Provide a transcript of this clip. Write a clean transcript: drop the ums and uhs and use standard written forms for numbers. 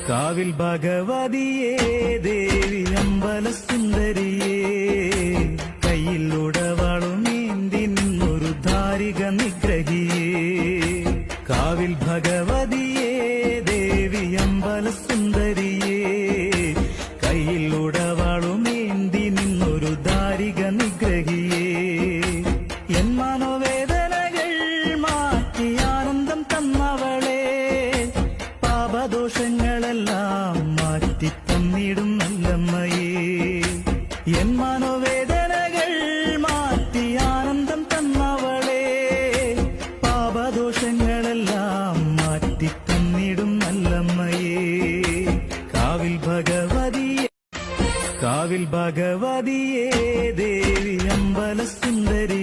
കാവിൽ ഭഗവതിയേ ദേവി അമ്പലസുന്ദരിയേ കയ്യിൽ ഉടവാളുമേന്തി നിന്നൊരു ധാരിക നിഗ്രഹിയേ കാവിൽ ഭഗവതിയേ ദേവി അമ്പലസുന്ദരിയേ കയ്യിൽ ഉടവാളുമേന്തി നിന്നൊരു ധാരിക നിഗ്രഹിയേ എൻ മനോവേദനകൾ മാറ്റി ആനന്ദം തന്നവളെ പാപദോഷങ്ങളെല്ലാം മാറ്റി തന്നിടും നല്ലമ്മയേ എൻ മനോവേദനകൾ മാറ്റി ആനന്ദം തന്നവളെ പാപദോഷങ്ങളെല്ലാം മാറ്റി തന്നിടും നല്ലമ്മയേ കാവിൽ ഭഗവതിയേ ദേവി അമ്പലസുന്ദരി